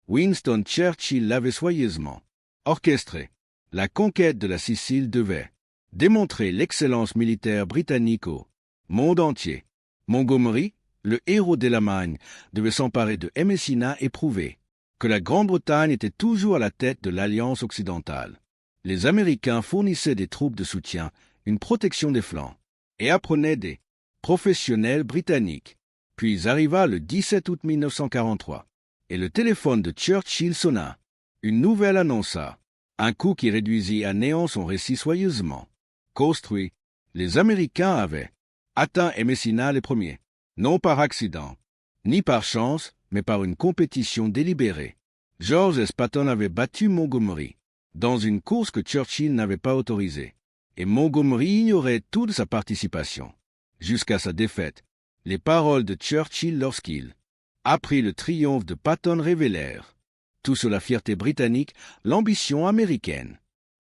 Winston Churchill l'avait soigneusement orchestré. La conquête de la Sicile devait démontrer l'excellence militaire britannique au monde entier. Montgomery, le héros de l'Allemagne, devait s'emparer de Messina et prouver que la Grande-Bretagne était toujours à la tête de l'Alliance occidentale. Les Américains fournissaient des troupes de soutien, une protection des flancs, et apprenaient des professionnels britanniques. Puis arriva le 17 août 1943, et le téléphone de Churchill sonna. Une nouvelle annonça, un coup qui réduisit à néant son récit soigneusement construit. Les Américains avaient atteint Messina les premiers, non par accident, ni par chance, mais par une compétition délibérée. George S. Patton avait battu Montgomery dans une course que Churchill n'avait pas autorisée, et Montgomery ignorait toute sa participation. Jusqu'à sa défaite, les paroles de Churchill lorsqu'il apprit le triomphe de Patton révélèrent tout sur la fierté britannique, l'ambition américaine,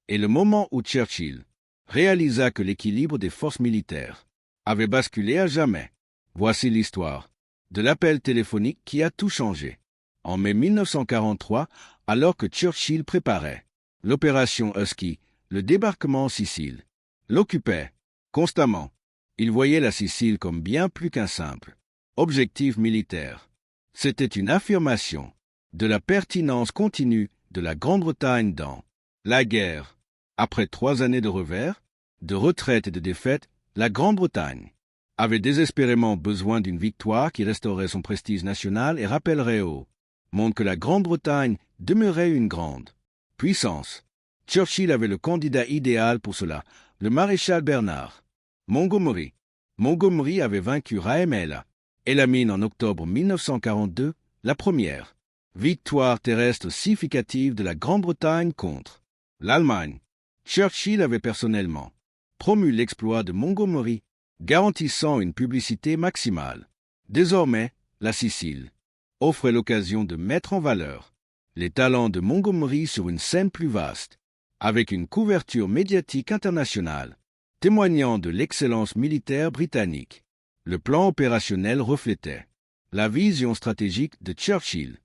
et le moment où Churchill réalisa que l'équilibre des forces militaires avait basculé à jamais. Voici l'histoire de l'appel téléphonique qui a tout changé. En mai 1943, alors que Churchill préparait l'opération Husky, le débarquement en Sicile l'occupait constamment. Il voyait la Sicile comme bien plus qu'un simple objectif militaire. C'était une affirmation de la pertinence continue de la Grande-Bretagne dans la guerre. Après 3 années de revers, de retraite et de défaite, la Grande-Bretagne avait désespérément besoin d'une victoire qui restaurerait son prestige national et rappellerait au monde que la Grande-Bretagne demeurait une grande puissance. Churchill avait le candidat idéal pour cela, le maréchal Bernard Montgomery. Montgomery avait vaincu Raemela et Elamine en octobre 1942, la première victoire terrestre significative de la Grande-Bretagne contre l'Allemagne. Churchill avait personnellement promu l'exploit de Montgomery, garantissant une publicité maximale. Désormais, la Sicile offrait l'occasion de mettre en valeur les talents de Montgomery sur une scène plus vaste, avec une couverture médiatique internationale, témoignant de l'excellence militaire britannique. Le plan opérationnel reflétait la vision stratégique de Churchill.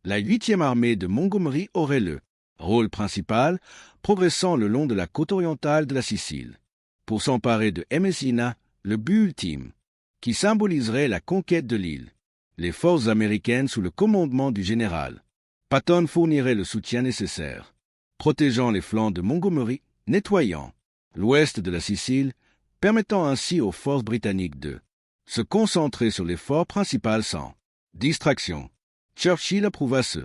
La 8e armée de Montgomery aurait le rôle principal, progressant le long de la côte orientale de la Sicile, pour s'emparer de Messina, le but ultime, qui symboliserait la conquête de l'île. Les forces américaines sous le commandement du général Patton fourniraient le soutien nécessaire, protégeant les flancs de Montgomery, nettoyant l'ouest de la Sicile, permettant ainsi aux forces britanniques de se concentrer sur l'effort principal sans distraction. Churchill approuva ce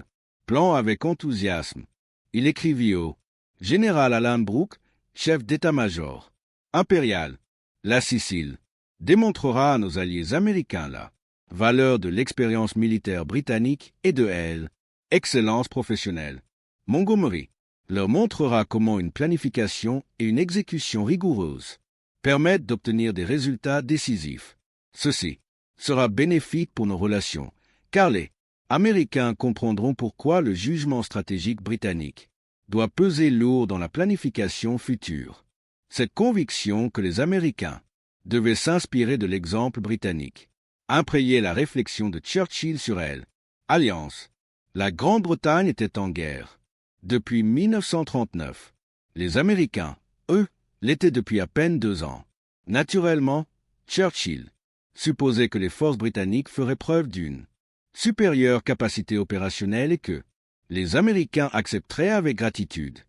plan avec enthousiasme. Il écrivit au général Alan Brooke, chef d'état-major impérial: la Sicile démontrera à nos alliés américains la valeur de l'expérience militaire britannique et de elle, excellence professionnelle. Montgomery leur montrera comment une planification et une exécution rigoureuse permettent d'obtenir des résultats décisifs. Ceci sera bénéfique pour nos relations, car les Américains comprendront pourquoi le jugement stratégique britannique doit peser lourd dans la planification future. Cette conviction que les Américains devaient s'inspirer de l'exemple britannique imprégner la réflexion de Churchill sur elle. Alliance. La Grande-Bretagne était en guerre depuis 1939. Les Américains, eux, l'étaient depuis à peine 2 ans. Naturellement, Churchill supposait que les forces britanniques feraient preuve d'une supérieure capacité opérationnelle et que les Américains accepteraient avec gratitude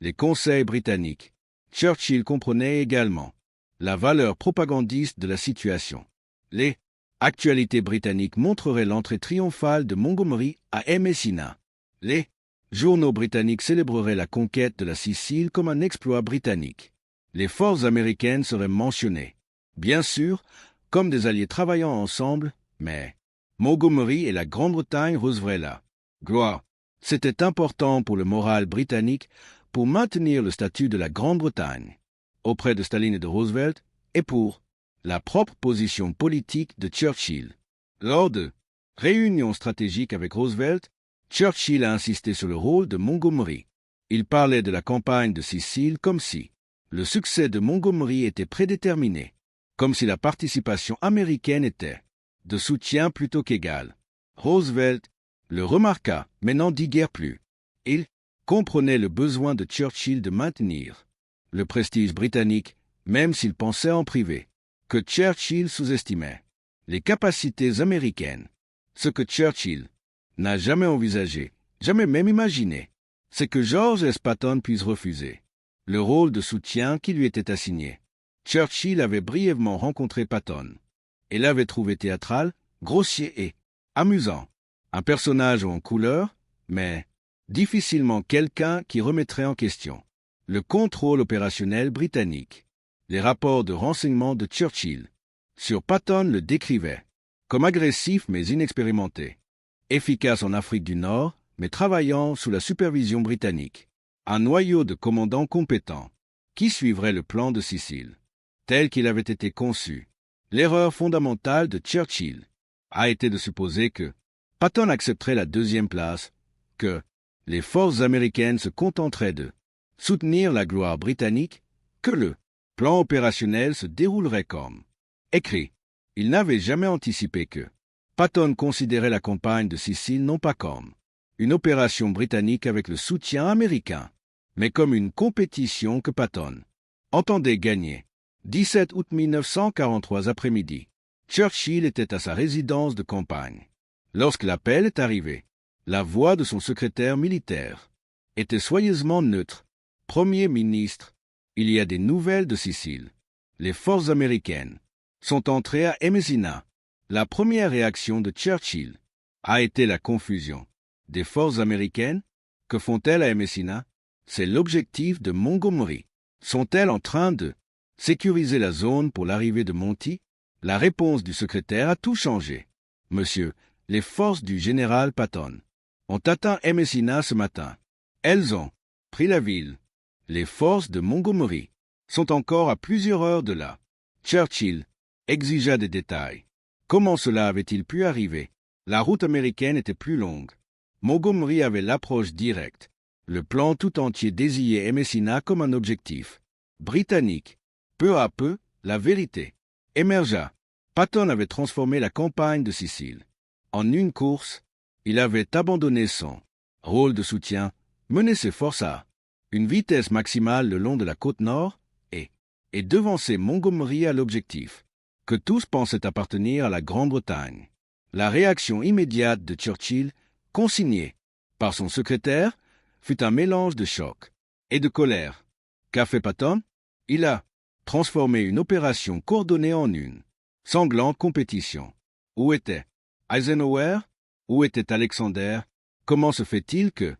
les conseils britanniques. Churchill comprenait également la valeur propagandiste de la situation. Les actualités britanniques montreraient l'entrée triomphale de Montgomery à Messina. Les journaux britanniques célébreraient la conquête de la Sicile comme un exploit britannique. Les forces américaines seraient mentionnées, bien sûr, comme des alliés travaillant ensemble, mais Montgomery et la Grande-Bretagne recevraient la gloire. C'était important pour le moral britannique pour maintenir le statut de la Grande-Bretagne auprès de Staline et de Roosevelt et pour la propre position politique de Churchill. Lors de réunions stratégiques avec Roosevelt, Churchill a insisté sur le rôle de Montgomery. Il parlait de la campagne de Sicile comme si le succès de Montgomery était prédéterminé, comme si la participation américaine était de soutien plutôt qu'égale. Roosevelt le remarqua, mais n'en dit guère plus. Il comprenait le besoin de Churchill de maintenir le prestige britannique, même s'il pensait en privé que Churchill sous-estimait les capacités américaines. Ce que Churchill n'a jamais envisagé, jamais même imaginé, c'est que George S. Patton puisse refuser le rôle de soutien qui lui était assigné. Churchill avait brièvement rencontré Patton et l'avait trouvé théâtral, grossier et amusant. Un personnage en couleur, mais difficilement quelqu'un qui remettrait en question le contrôle opérationnel britannique. Les rapports de renseignement de Churchill sur Patton le décrivaient comme agressif mais inexpérimenté, efficace en Afrique du Nord, mais travaillant sous la supervision britannique. Un noyau de commandants compétents qui suivrait le plan de Sicile, tel qu'il avait été conçu. L'erreur fondamentale de Churchill a été de supposer que Patton accepterait la deuxième place, que les forces américaines se contenteraient de soutenir la gloire britannique, que le plan opérationnel se déroulerait comme écrit. Il n'avait jamais anticipé que Patton considérait la campagne de Sicile non pas comme une opération britannique avec le soutien américain, mais comme une compétition que Patton entendait gagner. 17 août 1943 après-midi, Churchill était à sa résidence de campagne. Lorsque l'appel est arrivé, la voix de son secrétaire militaire était soigneusement neutre. Premier ministre, il y a des nouvelles de Sicile. Les forces américaines sont entrées à Messina. La première réaction de Churchill a été la confusion. Des forces américaines? Que font-elles à Messina? C'est l'objectif de Montgomery. Sont-elles en train de sécuriser la zone pour l'arrivée de Monty? La réponse du secrétaire a tout changé. Monsieur, les forces du général Patton ont atteint Messina ce matin. Elles ont pris la ville. Les forces de Montgomery sont encore à plusieurs heures de là. Churchill exigea des détails. Comment cela avait-il pu arriver? La route américaine était plus longue. Montgomery avait l'approche directe. Le plan tout entier désignait Messina comme un objectif britannique. Peu à peu, la vérité émergea. Patton avait transformé la campagne de Sicile en une course. Il avait abandonné son rôle de soutien, mené ses forces à une vitesse maximale le long de la côte nord et devancé Montgomery à l'objectif que tous pensaient appartenir à la Grande-Bretagne. La réaction immédiate de Churchill, consignée par son secrétaire, fut un mélange de choc et de colère. Qu'a fait Patton? Il a transformé une opération coordonnée en une sanglante compétition. Où était Eisenhower? Où était Alexander? Comment se fait-il que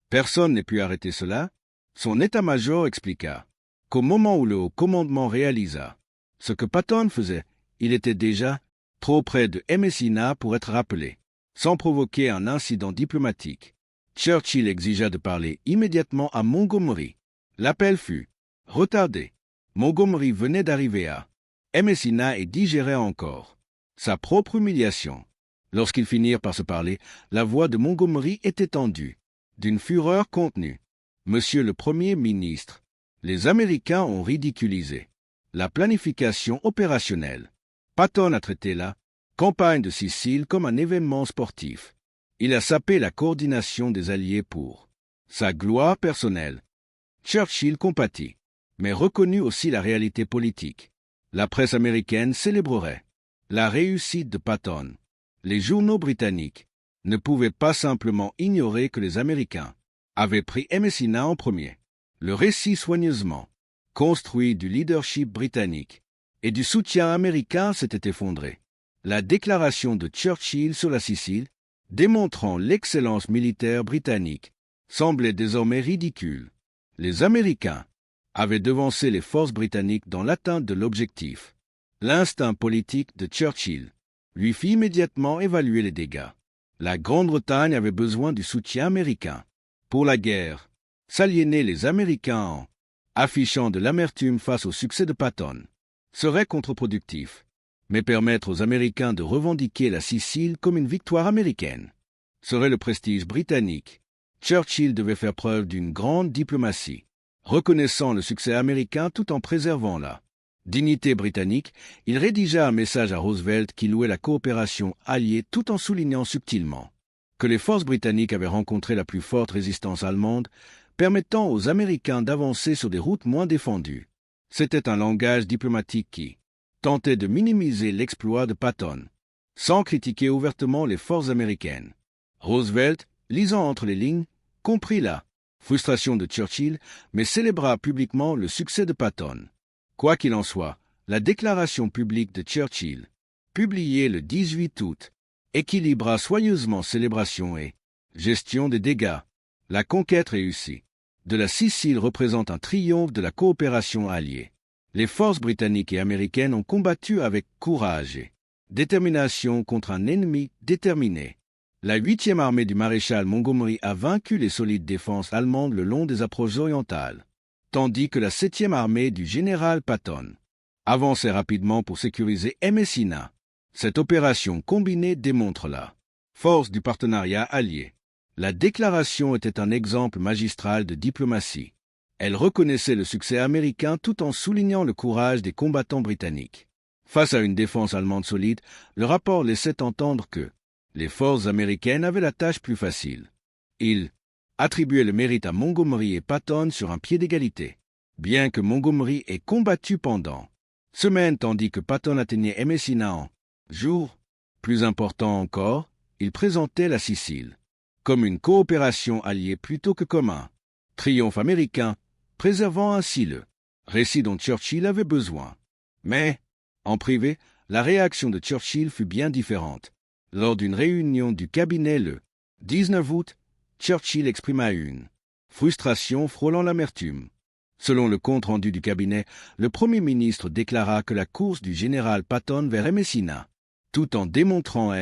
personne n'ait pu arrêter cela? Son état-major expliqua qu'au moment où le haut commandement réalisa ce que Patton faisait, il était déjà trop près de Messina pour être rappelé, sans provoquer un incident diplomatique. Churchill exigea de parler immédiatement à Montgomery. L'appel fut retardé. Montgomery venait d'arriver à Messina et digérait encore sa propre humiliation. Lorsqu'ils finirent par se parler, la voix de Montgomery était tendue, d'une fureur contenue. Monsieur le Premier ministre, les Américains ont ridiculisé la planification opérationnelle. Patton a traité la campagne de Sicile comme un événement sportif. Il a sapé la coordination des Alliés pour sa gloire personnelle. Churchill compatit, mais reconnut aussi la réalité politique. La presse américaine célébrerait la réussite de Patton. Les journaux britanniques ne pouvaient pas simplement ignorer que les Américains avaient pris Messina en premier. Le récit soigneusement construit du leadership britannique et du soutien américain s'était effondré. La déclaration de Churchill sur la Sicile, démontrant l'excellence militaire britannique, semblait désormais ridicule. Les Américains avaient devancé les forces britanniques dans l'atteinte de l'objectif. L'instinct politique de Churchill lui fit immédiatement évaluer les dégâts. La Grande-Bretagne avait besoin du soutien américain pour la guerre. S'aliéner les Américains en affichant de l'amertume face au succès de Patton serait contre-productif, mais permettre aux Américains de revendiquer la Sicile comme une victoire américaine serait le prestige britannique. Churchill devait faire preuve d'une grande diplomatie, reconnaissant le succès américain tout en préservant la dignité britannique. Il rédigea un message à Roosevelt qui louait la coopération alliée tout en soulignant subtilement que les forces britanniques avaient rencontré la plus forte résistance allemande, permettant aux Américains d'avancer sur des routes moins défendues. C'était un langage diplomatique qui tentait de minimiser l'exploit de Patton, sans critiquer ouvertement les forces américaines. Roosevelt, lisant entre les lignes, comprit la frustration de Churchill, mais célébra publiquement le succès de Patton. Quoi qu'il en soit, la déclaration publique de Churchill, publiée le 18 août, équilibra soigneusement célébration et gestion des dégâts. La conquête réussie de la Sicile représente un triomphe de la coopération alliée. Les forces britanniques et américaines ont combattu avec courage et détermination contre un ennemi déterminé. La 8e armée du maréchal Montgomery a vaincu les solides défenses allemandes le long des approches orientales, tandis que la 7e armée du général Patton avançait rapidement pour sécuriser Messina. Cette opération combinée démontre la force du partenariat allié. La déclaration était un exemple magistral de diplomatie. Elle reconnaissait le succès américain tout en soulignant le courage des combattants britanniques. Face à une défense allemande solide, le rapport laissait entendre que les forces américaines avaient la tâche plus facile. Il attribuait le mérite à Montgomery et Patton sur un pied d'égalité, bien que Montgomery ait combattu pendant semaines tandis que Patton atteignait Messina en jours. Plus important encore, il présentait la Sicile comme une coopération alliée plutôt que comme un triomphe américain, préservant ainsi le récit dont Churchill avait besoin. Mais, en privé, la réaction de Churchill fut bien différente. Lors d'une réunion du cabinet le 19 août, Churchill exprima une frustration frôlant l'amertume. Selon le compte-rendu du cabinet, le Premier ministre déclara que la course du général Patton vers Messina, tout en démontrant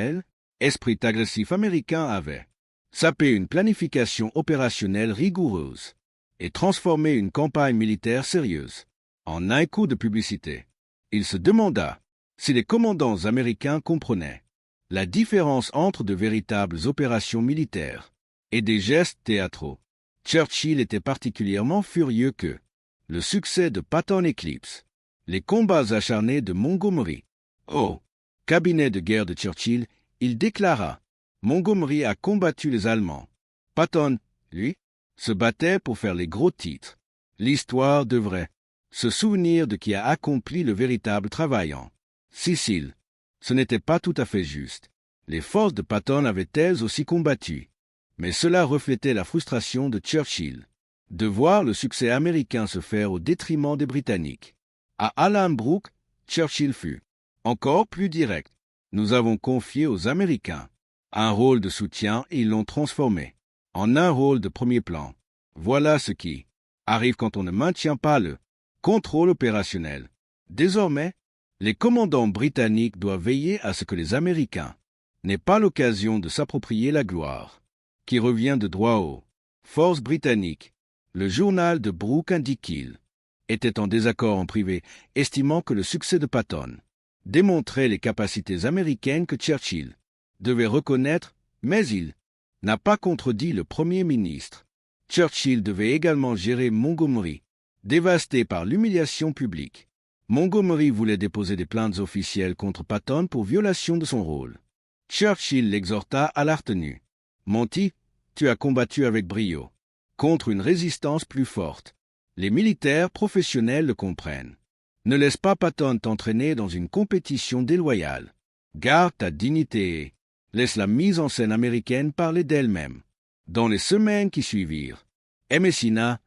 l'esprit agressif américain, avait sapé une planification opérationnelle rigoureuse et transformé une campagne militaire sérieuse en un coup de publicité. Il se demanda si les commandants américains comprenaient la différence entre de véritables opérations militaires et des gestes théâtraux. Churchill était particulièrement furieux que le succès de Patton éclipse les combats acharnés de Montgomery. Au cabinet de guerre de Churchill, il déclara: Montgomery a combattu les Allemands. Patton, lui, se battait pour faire les gros titres. L'histoire devrait se souvenir de qui a accompli le véritable travail en Sicile. Ce n'était pas tout à fait juste. Les forces de Patton avaient elles aussi combattu. Mais cela reflétait la frustration de Churchill de voir le succès américain se faire au détriment des Britanniques. À Alanbrooke, Churchill fut encore plus direct. Nous avons confié aux Américains un rôle de soutien et ils l'ont transformé en un rôle de premier plan. Voilà ce qui arrive quand on ne maintient pas le contrôle opérationnel. Désormais, les commandants britanniques doivent veiller à ce que les Américains n'aient pas l'occasion de s'approprier la gloire qui revient de droit aux forces britanniques. Le journal de Brooke indique qu'il était en désaccord en privé, estimant que le succès de Patton démontrait les capacités américaines que Churchill devait reconnaître, mais il n'a pas contredit le Premier ministre. Churchill devait également gérer Montgomery, dévasté par l'humiliation publique. Montgomery voulait déposer des plaintes officielles contre Patton pour violation de son rôle. Churchill l'exhorta à la retenue. « Monty, tu as combattu avec brio contre une résistance plus forte. Les militaires professionnels le comprennent. Ne laisse pas Patton t'entraîner dans une compétition déloyale. Garde ta dignité et laisse la mise en scène américaine parler d'elle-même. » Dans les semaines qui suivirent, à Messina,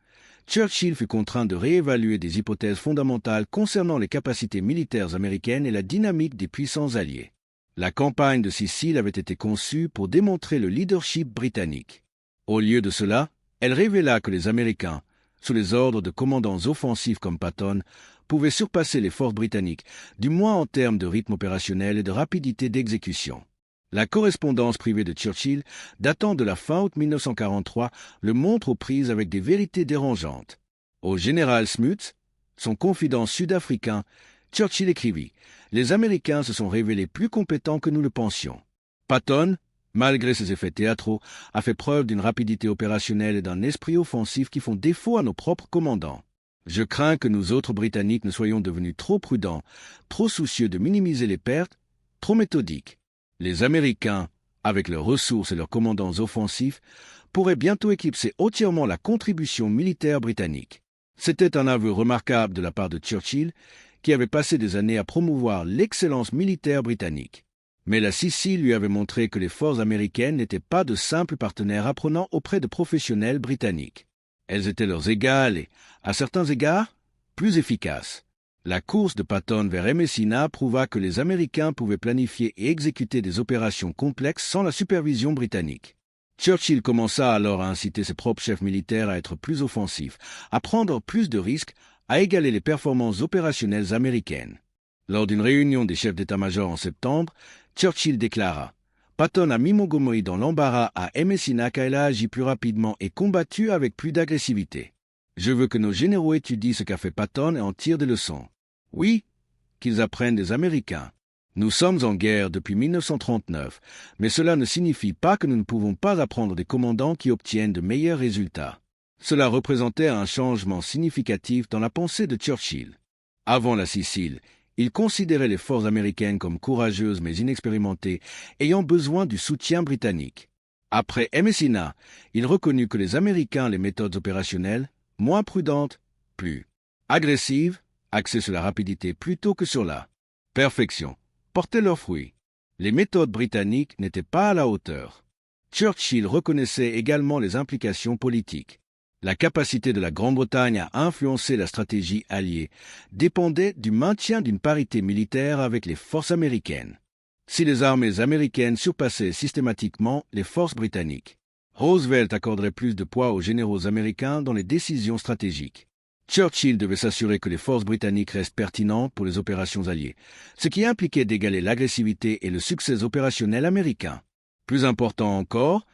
Churchill fut contraint de réévaluer des hypothèses fondamentales concernant les capacités militaires américaines et la dynamique des puissants alliés. La campagne de Sicile avait été conçue pour démontrer le leadership britannique. Au lieu de cela, elle révéla que les Américains, sous les ordres de commandants offensifs comme Patton, pouvaient surpasser les forces britanniques, du moins en termes de rythme opérationnel et de rapidité d'exécution. La correspondance privée de Churchill, datant de la fin août 1943, le montre aux prises avec des vérités dérangeantes. Au général Smuts, son confident sud-africain, Churchill écrivit « Les Américains se sont révélés plus compétents que nous le pensions. Patton, malgré ses effets théâtraux, a fait preuve d'une rapidité opérationnelle et d'un esprit offensif qui font défaut à nos propres commandants. Je crains que nous autres Britanniques ne soyons devenus trop prudents, trop soucieux de minimiser les pertes, trop méthodiques. Les Américains avec leurs ressources et leurs commandants offensifs, pourrait bientôt éclipser entièrement la contribution militaire britannique. C'était un aveu remarquable de la part de Churchill, qui avait passé des années à promouvoir l'excellence militaire britannique. Mais la Sicile lui avait montré que les forces américaines n'étaient pas de simples partenaires apprenant auprès de professionnels britanniques. Elles étaient leurs égales et, à certains égards, plus efficaces. La course de Patton vers Messina prouva que les Américains pouvaient planifier et exécuter des opérations complexes sans la supervision britannique. Churchill commença alors à inciter ses propres chefs militaires à être plus offensifs, à prendre plus de risques, à égaler les performances opérationnelles américaines. Lors d'une réunion des chefs d'état-major en septembre, Churchill déclara « Patton a mis Montgomery dans l'embarras à Messina car il a agi plus rapidement et combattu avec plus d'agressivité. Je veux que nos généraux étudient ce qu'a fait Patton et en tirent des leçons. Oui, qu'ils apprennent des Américains. Nous sommes en guerre depuis 1939, mais cela ne signifie pas que nous ne pouvons pas apprendre des commandants qui obtiennent de meilleurs résultats. » Cela représentait un changement significatif dans la pensée de Churchill. Avant la Sicile, il considérait les forces américaines comme courageuses mais inexpérimentées, ayant besoin du soutien britannique. Après Messina, il reconnut que les Américains les méthodes opérationnelles, moins prudentes, plus agressives, axées sur la rapidité plutôt que sur la perfection, portaient leurs fruits. Les méthodes britanniques n'étaient pas à la hauteur. Churchill reconnaissait également les implications politiques. La capacité de la Grande-Bretagne à influencer la stratégie alliée dépendait du maintien d'une parité militaire avec les forces américaines. Si les armées américaines surpassaient systématiquement les forces britanniques, Roosevelt accorderait plus de poids aux généraux américains dans les décisions stratégiques. Churchill devait s'assurer que les forces britanniques restent pertinentes pour les opérations alliées, ce qui impliquait d'égaler l'agressivité et le succès opérationnel américain. Plus important encore,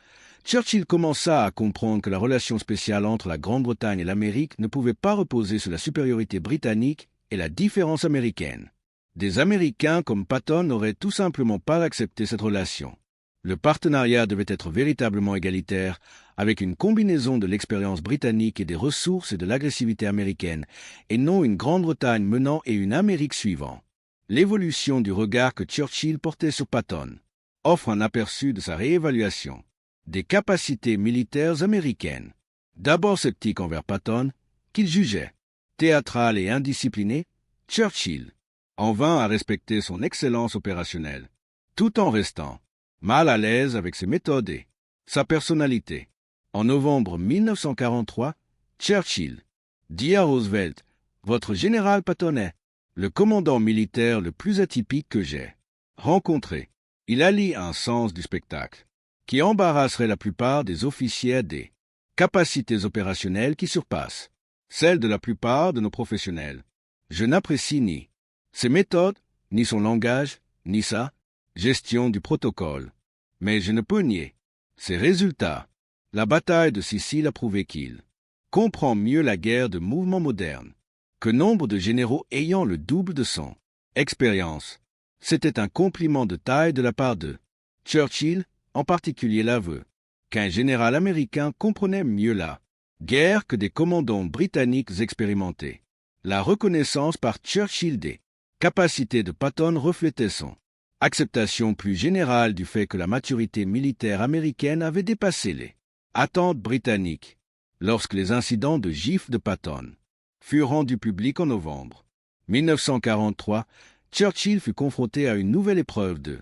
Churchill commença à comprendre que la relation spéciale entre la Grande-Bretagne et l'Amérique ne pouvait pas reposer sur la supériorité britannique et la différence américaine. Des Américains comme Patton n'auraient tout simplement pas accepté cette relation. Le partenariat devait être véritablement égalitaire, avec une combinaison de l'expérience britannique et des ressources et de l'agressivité américaine, et non une Grande-Bretagne menant et une Amérique suivant. L'évolution du regard que Churchill portait sur Patton offre un aperçu de sa réévaluation des capacités militaires américaines. D'abord sceptique envers Patton, qu'il jugeait théâtral et indiscipliné, Churchill en vint à respecter son excellence opérationnelle, tout en restant mal à l'aise avec ses méthodes et sa personnalité. En novembre 1943, Churchill dit à Roosevelt « Votre général Patton est le commandant militaire le plus atypique que j'ai rencontré. Il allie un sens du spectacle qui embarrasserait la plupart des officiers des capacités opérationnelles qui surpassent celles de la plupart de nos professionnels. Je n'apprécie ni ses méthodes, ni son langage, ni sa gestion du protocole. Mais je ne peux nier ses résultats. La bataille de Sicile a prouvé qu'il comprend mieux la guerre de mouvement moderne que nombre de généraux ayant le double de son expérience. » C'était un compliment de taille de la part de Churchill, en particulier l'aveu qu'un général américain comprenait mieux la guerre que des commandants britanniques expérimentés. La reconnaissance par Churchill des capacités de Patton reflétait son acceptation plus générale du fait que la maturité militaire américaine avait dépassé les attentes britanniques. Lorsque les incidents de gifle de Patton furent rendus publics en novembre 1943, Churchill fut confronté à une nouvelle épreuve de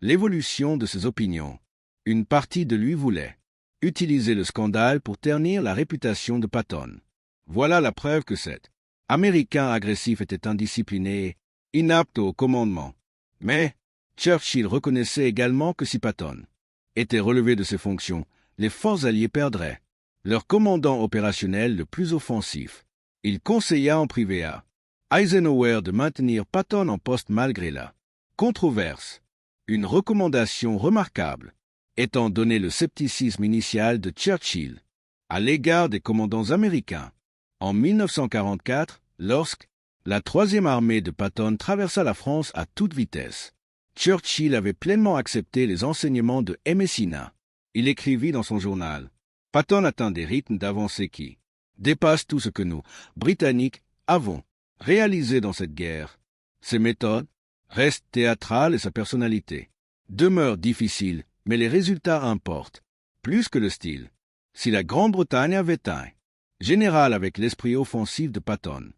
l'évolution de ses opinions. Une partie de lui voulait utiliser le scandale pour ternir la réputation de Patton. Voilà la preuve que cet Américain agressif était indiscipliné et inapte au commandement. Mais Churchill reconnaissait également que si Patton était relevé de ses fonctions, les forces alliées perdraient leur commandant opérationnel le plus offensif. Il conseilla en privé à Eisenhower de maintenir Patton en poste malgré la controverse. Une recommandation remarquable, étant donné le scepticisme initial de Churchill à l'égard des commandants américains. En 1944, lorsque la troisième armée de Patton traversa la France à toute vitesse, Churchill avait pleinement accepté les enseignements de Messina. Il écrivit dans son journal « Patton atteint des rythmes d'avancée qui dépassent tout ce que nous, Britanniques, avons réalisé dans cette guerre. Ses méthodes restent théâtrales et sa personnalité demeure difficile mais les résultats importent, plus que le style. Si la Grande-Bretagne avait un général avec l'esprit offensif de Patton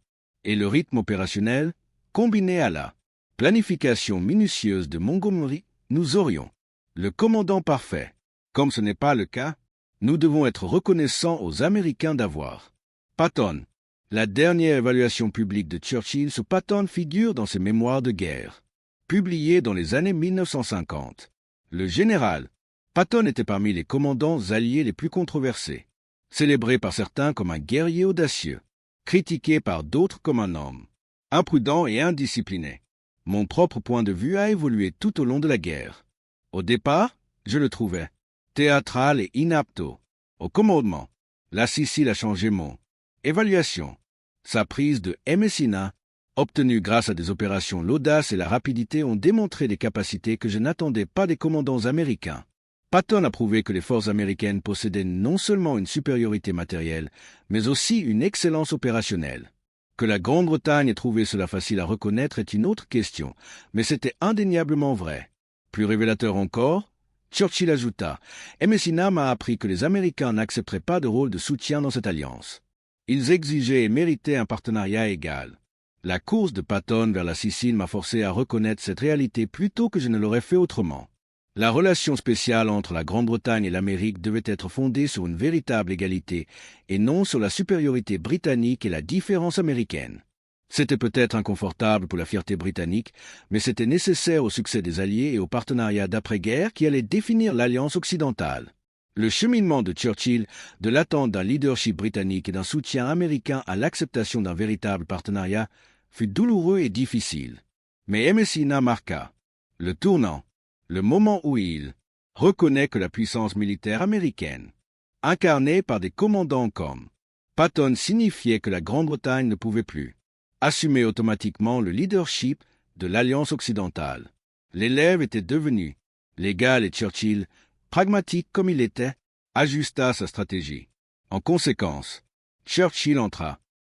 et le rythme opérationnel, combiné à la planification minutieuse de Montgomery, nous aurions le commandant parfait. Comme ce n'est pas le cas, nous devons être reconnaissants aux Américains d'avoir Patton. La dernière évaluation publique de Churchill sur Patton figure dans ses mémoires de guerre, publiées dans les années 1950. Le général Patton était parmi les commandants alliés les plus controversés, célébré par certains comme un guerrier audacieux, critiqué par d'autres comme un homme imprudent et indiscipliné. Mon propre point de vue a évolué tout au long de la guerre. Au départ, je le trouvais théâtral et inapte au commandement. La Sicile a changé mon évaluation. Sa prise de Messina, obtenue grâce à des opérations, l'audace et la rapidité ont démontré des capacités que je n'attendais pas des commandants américains. Patton a prouvé que les forces américaines possédaient non seulement une supériorité matérielle, mais aussi une excellence opérationnelle. Que la Grande-Bretagne ait trouvé cela facile à reconnaître est une autre question, mais c'était indéniablement vrai. Plus révélateur encore, Churchill ajouta « Messina m'a appris que les Américains n'accepteraient pas de rôle de soutien dans cette alliance. Ils exigeaient et méritaient un partenariat égal. » La course de Patton vers la Sicile m'a forcé à reconnaître cette réalité plus tôt que je ne l'aurais fait autrement. La relation spéciale entre la Grande-Bretagne et l'Amérique devait être fondée sur une véritable égalité et non sur la supériorité britannique et la différence américaine. C'était peut-être inconfortable pour la fierté britannique, mais c'était nécessaire au succès des Alliés et au partenariat d'après-guerre qui allait définir l'alliance occidentale. Le cheminement de Churchill, de l'attente d'un leadership britannique et d'un soutien américain à l'acceptation d'un véritable partenariat, fut douloureux et difficile. Mais Messina marqua le tournant, le moment où il reconnaît que la puissance militaire américaine, incarnée par des commandants comme Patton, signifiait que la Grande-Bretagne ne pouvait plus assumer automatiquement le leadership de l'Alliance occidentale. L'élève était devenu légal et Churchill, pragmatique comme il était, ajusta sa stratégie. En conséquence, Churchill entra